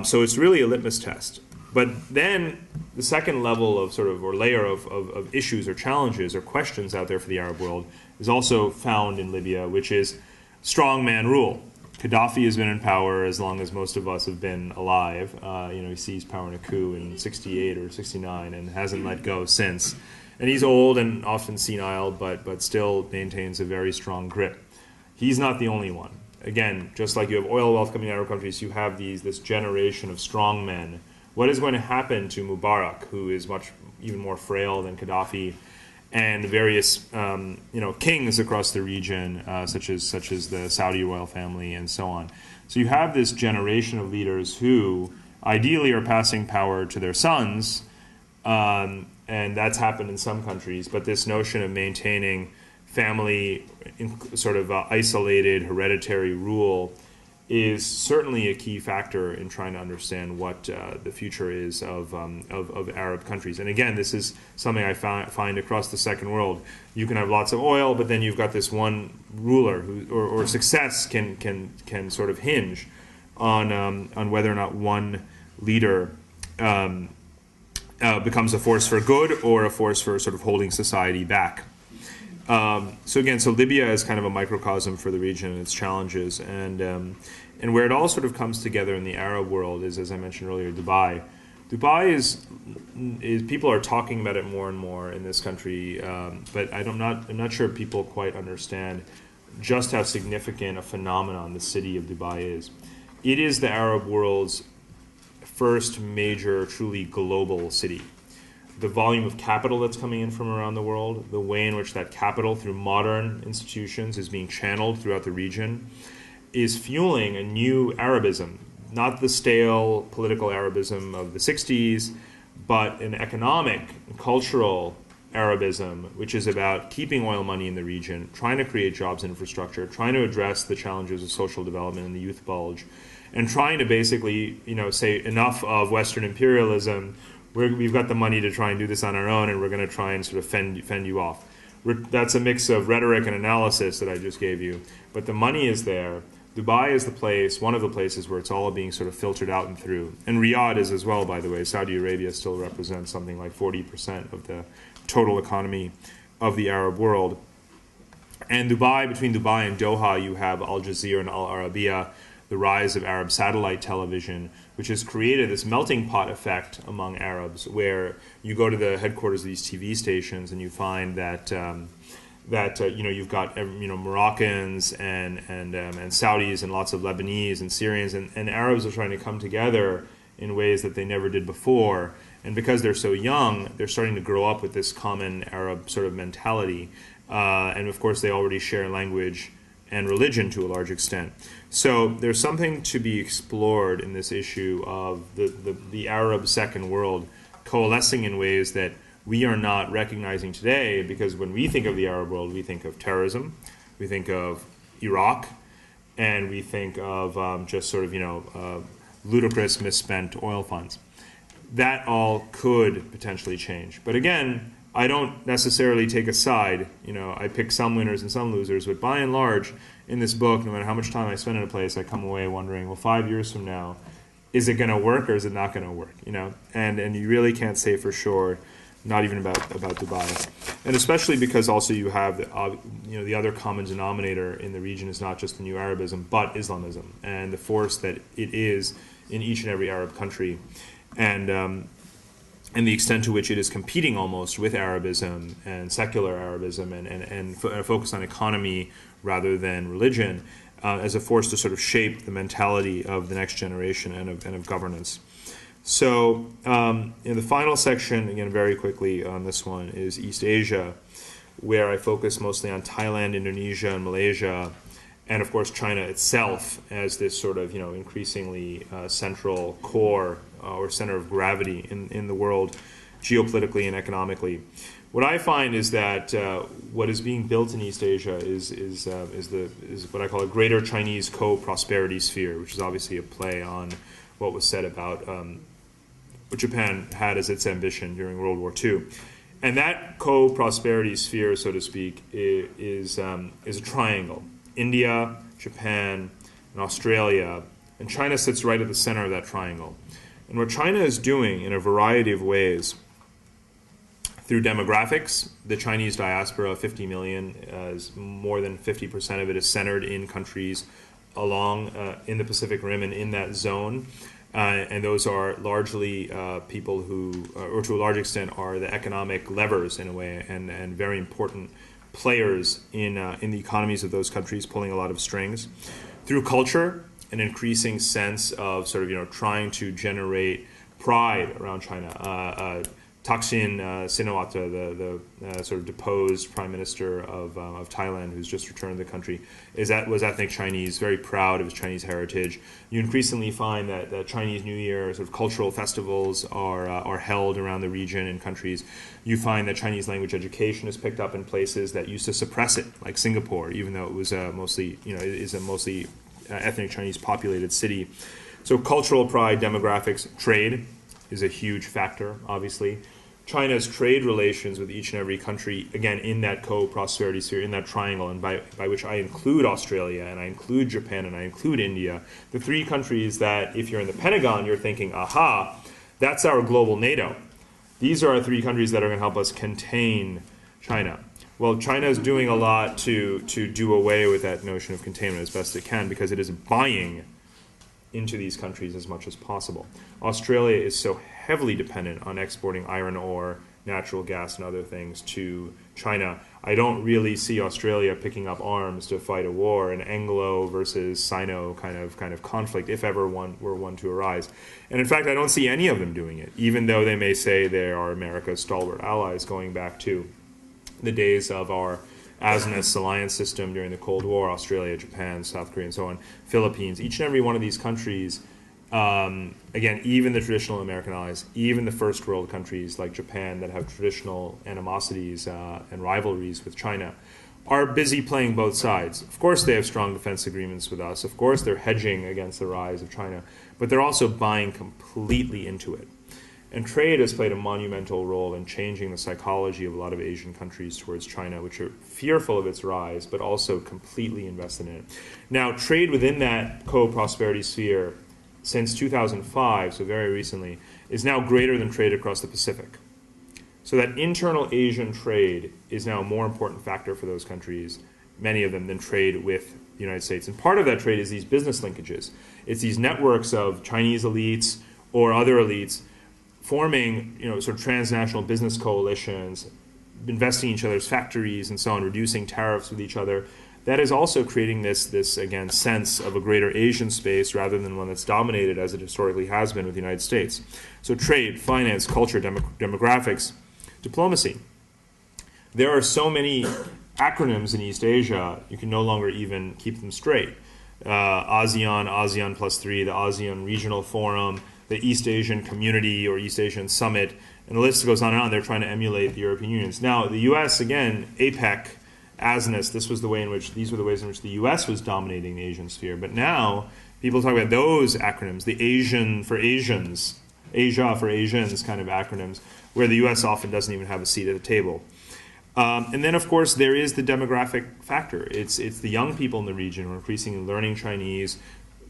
So it's really a litmus test. But then the second level of or layer of issues or challenges or questions out there for the Arab world is also found in Libya, which is strongman rule. Gaddafi has been in power as long as most of us have been alive. He seized power in a coup in 68 or 69 and hasn't let go since. And he's old and often senile, but still maintains a very strong grip. He's not the only one. Again, just like you have oil wealth coming out of countries, you have this generation of strong men. What is going to happen to Mubarak, who is even more frail than Gaddafi, and various kings across the region, such as the Saudi royal family and so on? So you have this generation of leaders who ideally are passing power to their sons, and that's happened in some countries, but this notion of maintaining family isolated hereditary rule is certainly a key factor in trying to understand what the future is of Arab countries. And again, this is something I find across the second world. You can have lots of oil, but then you've got this one ruler or success can sort of hinge on whether or not one leader becomes a force for good or a force for sort of holding society back. So Libya is kind of a microcosm for the region and its challenges, and where it all sort of comes together in the Arab world is, as I mentioned earlier, Dubai. Dubai is people are talking about it more and more in this country, but I'm not sure people quite understand just how significant a phenomenon the city of Dubai is. It is the Arab world's first major, truly global city. The volume of capital that's coming in from around the world, the way in which that capital, through modern institutions, is being channeled throughout the region, is fueling a new Arabism. Not the stale political Arabism of the 60s, but an economic and cultural Arabism, which is about keeping oil money in the region, trying to create jobs and infrastructure, trying to address the challenges of social development and the youth bulge, and trying to basically, say enough of Western imperialism. We've got the money to try and do this on our own, and we're going to try and sort of fend you off. That's a mix of rhetoric and analysis that I just gave you. But the money is there. Dubai is the place, one of the places where it's all being sort of filtered out and through. And Riyadh is as well, by the way. Saudi Arabia still represents something like 40% of the total economy of the Arab world. And between Dubai and Doha, you have Al Jazeera and Al Arabiya, the rise of Arab satellite television, which has created this melting pot effect among Arabs, where you go to the headquarters of these TV stations and you find that you've got Moroccans and Saudis and lots of Lebanese and Syrians, and Arabs are trying to come together in ways that they never did before. And because they're so young, they're starting to grow up with this common Arab sort of mentality. And of course, they already share language and religion to a large extent. So there's something to be explored in this issue of the Arab second world coalescing in ways that we are not recognizing today, because when we think of the Arab world, we think of terrorism, we think of Iraq, and we think of just sort of, ludicrous misspent oil funds. That all could potentially change. But again, I don't necessarily take a side. I pick some winners and some losers, but by and large, in this book, no matter how much time I spend in a place, I come away wondering, well, 5 years from now, is it going to work or is it not going to work? And you really can't say for sure, not even about Dubai. And especially because also you have the other common denominator in the region is not just the new Arabism, but Islamism and the force that it is in each and every Arab country. And the extent to which it is competing almost with Arabism and secular Arabism and a focus on economy rather than religion as a force to sort of shape the mentality of the next generation and of governance. So in the final section, again, very quickly on this one, is East Asia, where I focus mostly on Thailand, Indonesia, and Malaysia, and of course China itself as this sort of increasingly central core or center of gravity in the world, geopolitically and economically. What I find is that what is being built in East Asia is what I call a greater Chinese co-prosperity sphere, which is obviously a play on what was said about what Japan had as its ambition during World War II. And that co-prosperity sphere, so to speak, is a triangle. India, Japan, and Australia, and China sits right at the center of that triangle. And what China is doing in a variety of ways, through demographics, the Chinese diaspora of 50 million, is more than 50% of it is centered in countries along in the Pacific Rim and in that zone. And those are largely people who, or to a large extent, are the economic levers in a way, and very important players in the economies of those countries, pulling a lot of strings. Through culture, an increasing sense of sort of trying to generate pride around China. Thaksin Shinawatra, the sort of deposed prime minister of Thailand, who's just returned to the country, was ethnic Chinese, very proud of his Chinese heritage. You increasingly find that Chinese New Year sort of cultural festivals are held around the region in countries. You find that Chinese language education is picked up in places that used to suppress it, like Singapore, even though it was mostly is a mostly ethnic Chinese populated city. So cultural pride, demographics, trade is a huge factor, obviously. China's trade relations with each and every country, again, in that co-prosperity sphere, in that triangle, and by which I include Australia, and I include Japan, and I include India, the three countries that, if you're in the Pentagon, you're thinking, aha, that's our global NATO. These are our three countries that are going to help us contain China. Well, China is doing a lot to do away with that notion of containment as best it can, because it is buying into these countries as much as possible. Australia is so heavily dependent on exporting iron ore, natural gas, and other things to China. I don't really see Australia picking up arms to fight a war, an Anglo versus Sino kind of conflict, if ever one to arise. And in fact, I don't see any of them doing it, even though they may say they are America's stalwart allies, going back to the days of our ASNES alliance system during the Cold War, Australia, Japan, South Korea, and so on, Philippines. Each and every one of these countries, again, even the traditional American allies, even the first world countries like Japan that have traditional animosities and rivalries with China, are busy playing both sides. Of course, they have strong defense agreements with us. Of course, they're hedging against the rise of China, but they're also buying completely into it. And trade has played a monumental role in changing the psychology of a lot of Asian countries towards China, which are fearful of its rise, but also completely invested in it. Now, trade within that co-prosperity sphere since 2005, so very recently, is now greater than trade across the Pacific. So that internal Asian trade is now a more important factor for those countries, many of them, than trade with the United States. And part of that trade is these business linkages. It's these networks of Chinese elites or other elites forming, sort of transnational business coalitions, investing in each other's factories and so on, reducing tariffs with each other. That is also creating this again, sense of a greater Asian space rather than one that's dominated, as it historically has been, with the United States. So trade, finance, culture, demographics, diplomacy. There are so many acronyms in East Asia, you can no longer even keep them straight. ASEAN, ASEAN plus 3, the ASEAN Regional Forum, the East Asian Community or East Asian Summit, and the list goes on and on. They're trying to emulate the European Union. Now, the U.S., again, APEC, ASNES, these were the ways in which the U.S. was dominating the Asian sphere. But now, people talk about those acronyms, the Asian for Asians, Asia for Asians kind of acronyms, where the U.S. often doesn't even have a seat at the table. And then, of course, there is the demographic factor. It's the young people in the region who are increasingly learning Chinese,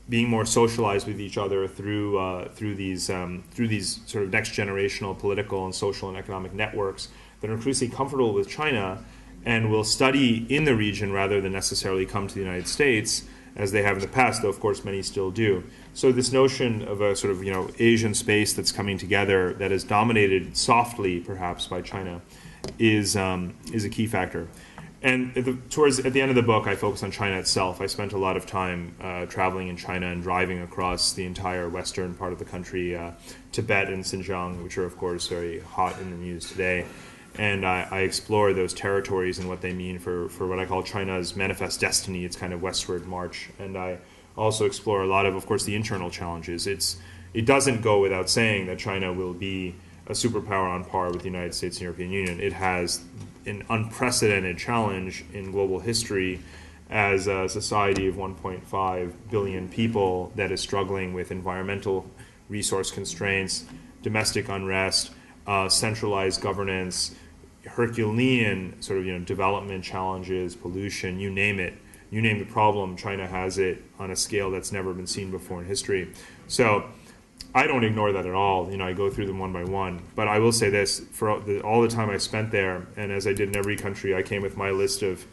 being more socialized with each other through these sort of next generational political and social and economic networks that are increasingly comfortable with China and will study in the region rather than necessarily come to the United States as they have in the past, though of course many still do. So this notion of a sort of Asian space that's coming together that is dominated softly perhaps by China is a key factor. And at the end of the book, I focus on China itself. I spent a lot of time traveling in China and driving across the entire western part of the country, Tibet and Xinjiang, which are, of course, very hot in the news today. And I explore those territories and what they mean for what I call China's manifest destiny, its kind of westward march. And I also explore a lot of course, the internal challenges. It doesn't go without saying that China will be a superpower on par with the United States and European Union. It has an unprecedented challenge in global history as a society of 1.5 billion people that is struggling with environmental resource constraints, domestic unrest, centralized governance, Herculean sort of development challenges, pollution, you name it. You name the problem, China has it on a scale that's never been seen before in history. So I don't ignore that at all. I go through them one by one. But I will say this, for all the time I spent there, and as I did in every country, I came with my list of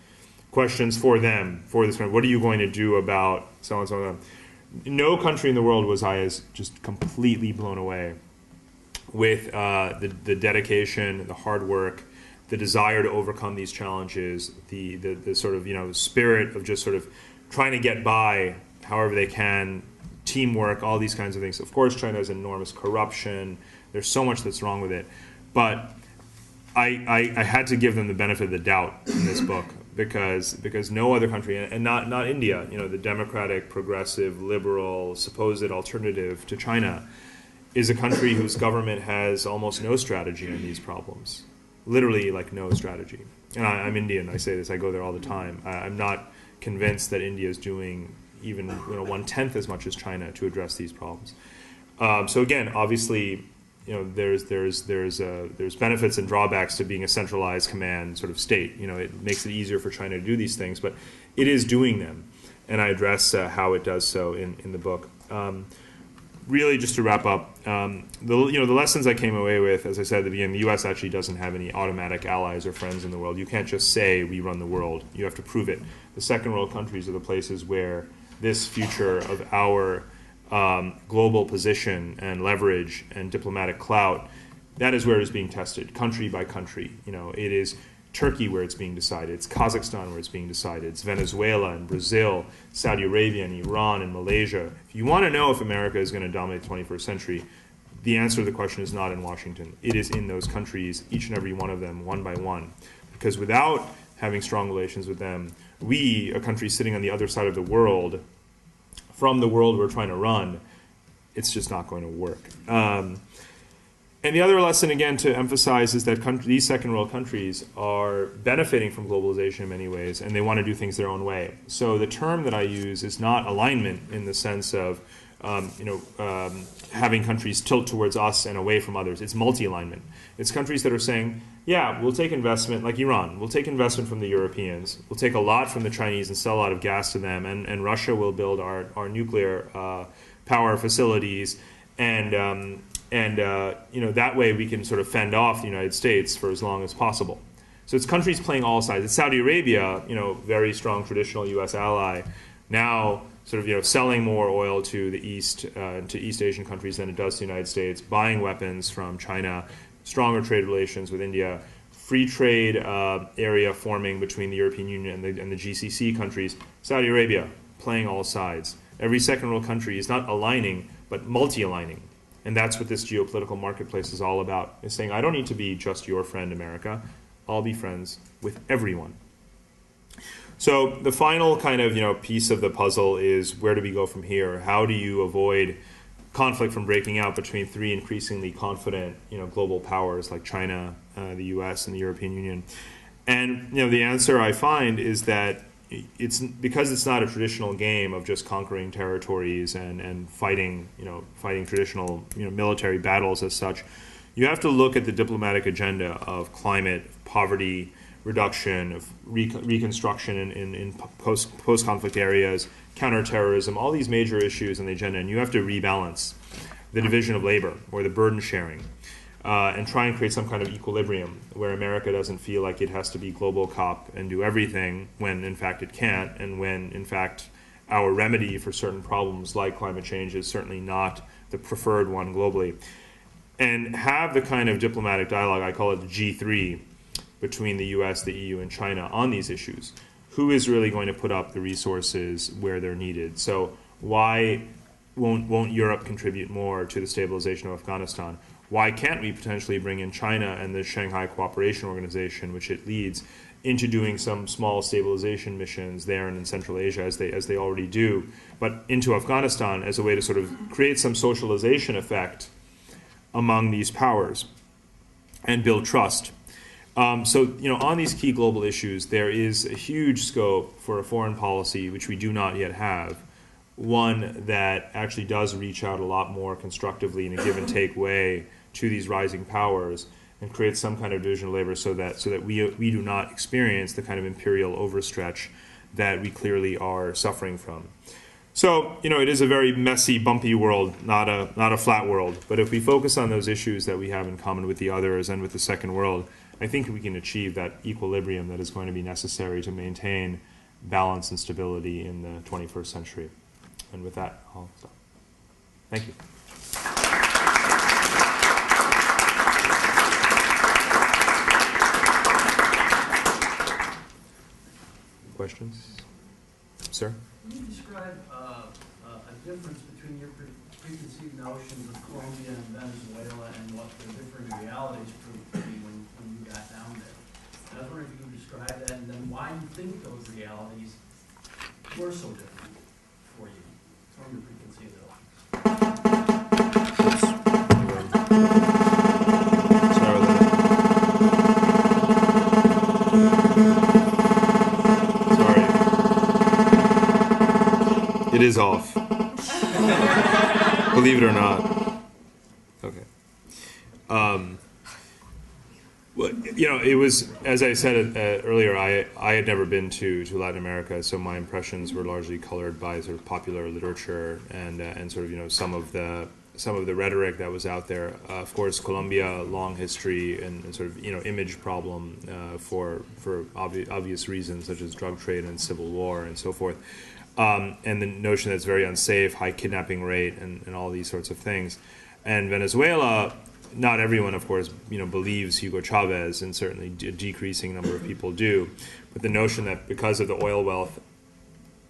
questions for them, for this country. What are you going to do about so and so and so? No country in the world was I as just completely blown away with the dedication, the hard work, the desire to overcome these challenges, the sort of spirit of just sort of trying to get by however they can, teamwork, all these kinds of things. Of course, China has enormous corruption. There's so much that's wrong with it. But I had to give them the benefit of the doubt in this book because no other country, and not India, the democratic, progressive, liberal, supposed alternative to China, is a country whose government has almost no strategy on these problems. Literally, like no strategy. And I'm Indian, I say this, I go there all the time. I'm not convinced that India is doing even 1/10 as much as China to address these problems. So again, obviously, there's benefits and drawbacks to being a centralized command sort of state. It makes it easier for China to do these things, but it is doing them, and I address how it does so in the book. Really, just to wrap up, the lessons I came away with, as I said at the beginning, the U.S. actually doesn't have any automatic allies or friends in the world. You can't just say we run the world. You have to prove it. The second world countries are the places where this future of our global position and leverage and diplomatic clout, that is where it is being tested, country by country. It is Turkey where it's being decided. It's Kazakhstan where it's being decided. It's Venezuela and Brazil, Saudi Arabia and Iran and Malaysia. If you want to know if America is going to dominate the 21st century, the answer to the question is not in Washington. It is in those countries, each and every one of them, one by one. Because without having strong relations with them, we, a country sitting on the other side of the world, from the world we're trying to run, it's just not going to work. And the other lesson, again, to emphasize is that these second world countries are benefiting from globalization in many ways, and they want to do things their own way. So the term that I use is not alignment in the sense of having countries tilt towards us and away from others. It's multi-alignment. It's countries that are saying, yeah, we'll take investment, like Iran. We'll take investment from the Europeans. We'll take a lot from the Chinese and sell a lot of gas to them. And Russia will build our nuclear power facilities. And that way we can sort of fend off the United States for as long as possible. So it's countries playing all sides. It's Saudi Arabia, very strong traditional U.S. ally, now sort of selling more oil to the East, to East Asian countries than it does to the United States, buying weapons from China, stronger trade relations with India, free trade area forming between the European Union and the GCC countries. Saudi Arabia playing all sides. Every second world country is not aligning, but multi-aligning. And that's what this geopolitical marketplace is all about. It's saying, I don't need to be just your friend, America. I'll be friends with everyone. So the final kind of piece of the puzzle is, where do we go from here? How do you avoid conflict from breaking out between three increasingly confident global powers like China, the U.S., and the European Union? And the answer I find is that it's because it's not a traditional game of just conquering territories and fighting traditional military battles as such. You have to look at the diplomatic agenda of climate, poverty reduction, of reconstruction in post-conflict areas, counterterrorism, all these major issues on the agenda, and you have to rebalance the division of labor or the burden sharing. And try and create some kind of equilibrium where America doesn't feel like it has to be global cop and do everything when, in fact, it can't, and when, in fact, our remedy for certain problems like climate change is certainly not the preferred one globally. And have the kind of diplomatic dialogue, I call it the G3, between the US, the EU, and China on these issues. Who is really going to put up the resources where they're needed? So why won't Europe contribute more to the stabilization of Afghanistan? Why can't we potentially bring in China and the Shanghai Cooperation Organization, which it leads, into doing some small stabilization missions there and in Central Asia, as they already do, but into Afghanistan as a way to sort of create some socialization effect among these powers and build trust. So, on these key global issues, there is a huge scope for a foreign policy which we do not yet have. One that actually does reach out a lot more constructively in a give and take way to these rising powers and create some kind of division of labor so that we do not experience the kind of imperial overstretch that we clearly are suffering from. So, it is a very messy, bumpy world, not a flat world. But if we focus on those issues that we have in common with the others and with the second world, I think we can achieve that equilibrium that is going to be necessary to maintain balance and stability in the 21st century. And with that, I'll stop. Thank you. Questions? Sir? Can you describe a difference between your preconceived notions of Colombia and Venezuela and what the different realities proved to be when you got down there? I was wondering if you could describe that, and then why you think those realities were so different for you from your preconceived notions. It is off. Believe it or not. Okay. Well, it was, as I said earlier, I had never been to Latin America, so my impressions were largely colored by sort of popular literature and sort of some of the rhetoric that was out there. Of course, Colombia, long history and sort of image problem for obvious reasons such as drug trade and civil war and so forth. And the notion that it's very unsafe, high kidnapping rate, and all these sorts of things. And Venezuela, not everyone, of course, believes Hugo Chavez, and certainly a decreasing number of people do. But the notion that because of the oil wealth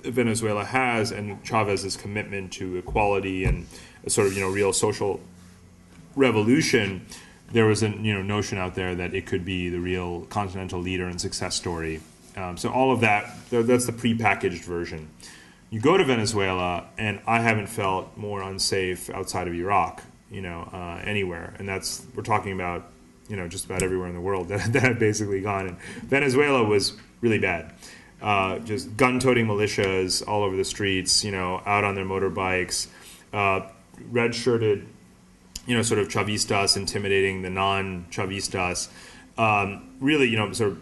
that Venezuela has and Chavez's commitment to equality and a sort of real social revolution, there was a notion out there that it could be the real continental leader and success story. So all of that's the prepackaged version. You go to Venezuela, and I haven't felt more unsafe outside of Iraq, anywhere. And we're talking about, just about everywhere in the world that I've basically gone. And Venezuela was really bad. Just gun-toting militias all over the streets, out on their motorbikes, red-shirted, sort of Chavistas intimidating the non-Chavistas. Really, sort of,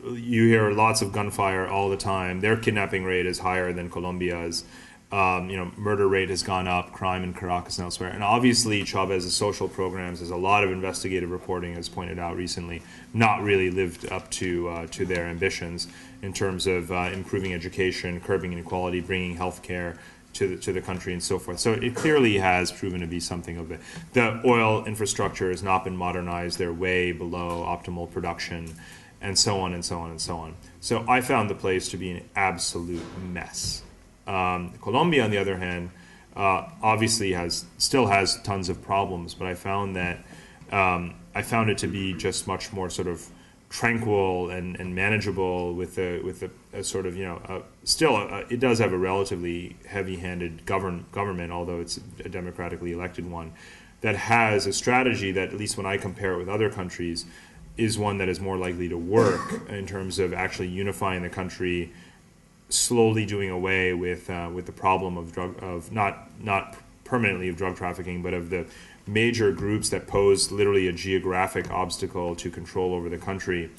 you hear lots of gunfire all the time. Their kidnapping rate is higher than Colombia's. Murder rate has gone up, crime in Caracas and elsewhere. And obviously, Chavez's social programs, as a lot of investigative reporting has pointed out recently, not really lived up to their ambitions in terms of improving education, curbing inequality, bringing health care to the country and so forth. So it clearly has proven to be something of it. The oil infrastructure has not been modernized. They're way below optimal production, and so on and so on and so on. So I found the place to be an absolute mess. Colombia, on the other hand, obviously still has tons of problems, but I found it to be just much more sort of tranquil and manageable with a sort of it does have a relatively heavy-handed government, although it's a democratically elected one, that has a strategy that, at least when I compare it with other countries, is one that is more likely to work in terms of actually unifying the country, slowly doing away with the problem of not permanently of drug trafficking, but of the major groups that pose literally a geographic obstacle to control over the country.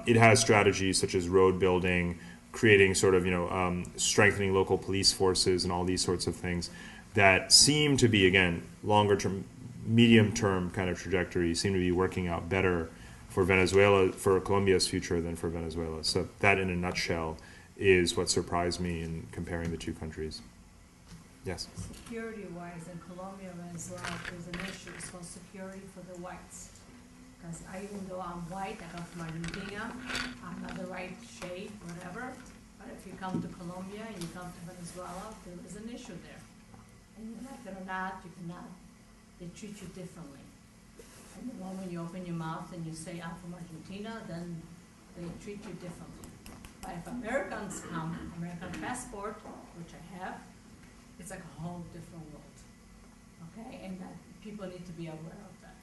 It has strategies such as road building, creating sort of strengthening local police forces, and all these sorts of things that seem to be, again, longer term, medium term kind of trajectories seem to be working out better for Venezuela, for Colombia's future than for Venezuela. So that, in a nutshell, is what surprised me in comparing the two countries. Yes? Security-wise, in Colombia and Venezuela, there's an issue. It's called security for the whites. Because even though I'm white, I come from Argentina, I'm not the right shade, whatever. But if you come to Colombia and you come to Venezuela, there is an issue there. And you like it or not, you cannot, they treat you differently. And the moment you open your mouth and you say, I'm from Argentina, then they treat you differently. But if Americans come, American passport, which I have, it's like a whole different world. Okay, and that people need to be aware of that.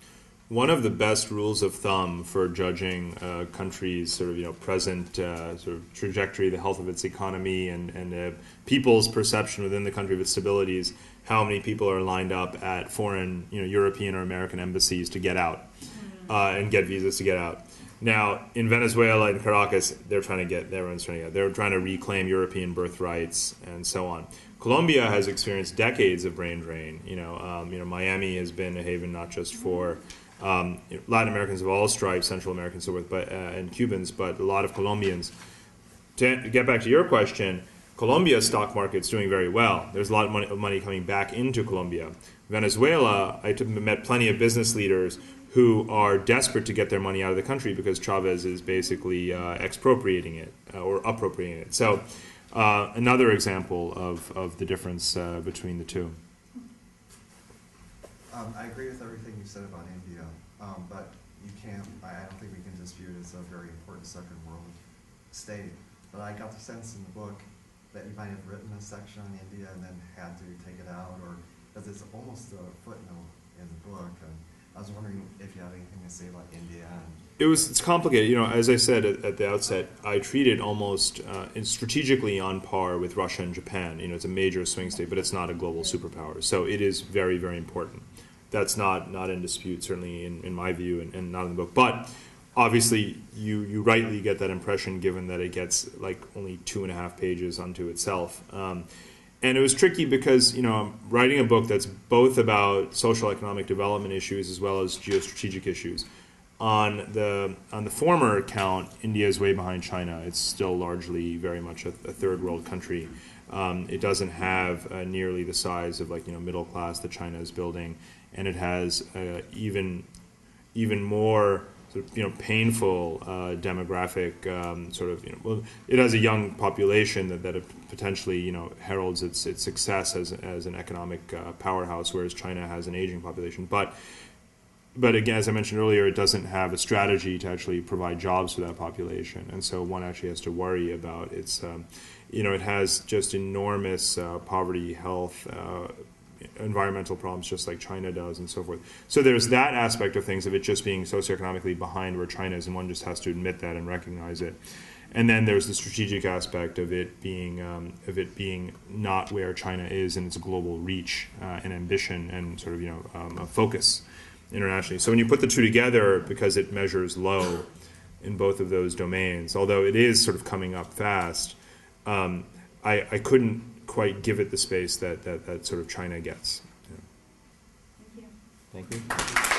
One of the best rules of thumb for judging a country's sort of present sort of trajectory, the health of its economy, and people's perception within the country of its stability is how many people are lined up at foreign, European or American embassies to get out and get visas to get out. Now, in Venezuela and Caracas, everyone's trying to get. They're trying to reclaim European birthrights and so on. Colombia has experienced decades of brain drain. Miami has been a haven not just for Latin Americans of all stripes, Central Americans, so forth, but and Cubans, but a lot of Colombians. To get back to your question, Colombia's stock market's doing very well. There's a lot of money coming back into Colombia. Venezuela, I met plenty of business leaders who are desperate to get their money out of the country because Chavez is basically expropriating it or appropriating it. So another example of the difference between the two. I agree with everything you said about India, but I don't think we can dispute it's a very important second world state. But I got the sense in the book that you might have written a section on India and then had to take it out, or because it's almost a footnote in the book. And I was wondering if you have anything to say about India. It's complicated. As I said at the outset, I treat it almost strategically on par with Russia and Japan. It's a major swing state, but it's not a global superpower. So it is very, very important. That's not in dispute, certainly in my view, and not in the book. But obviously, you rightly get that impression, given that it gets like only 2.5 pages unto itself. And it was tricky because, I'm writing a book that's both about social economic development issues as well as geostrategic issues. On the former account, India is way behind China. It's still largely very much a third world country. It doesn't have nearly the size of middle class that China is building, and it has even more sort of, painful demographic it has a young population that potentially heralds its success as an economic powerhouse, whereas China has an aging population. But again, as I mentioned earlier, it doesn't have a strategy to actually provide jobs for that population, and so one actually has to worry about its. It has just enormous poverty, health, environmental problems, just like China does, and so forth. So there's that aspect of things, of it just being socioeconomically behind where China is, and one just has to admit that and recognize it. And then there's the strategic aspect of it being not where China is in its global reach and ambition and sort of a focus internationally. So when you put the two together, because it measures low in both of those domains, although it is sort of coming up fast, I couldn't quite give it the space that sort of China gets. Thank you. Thank you.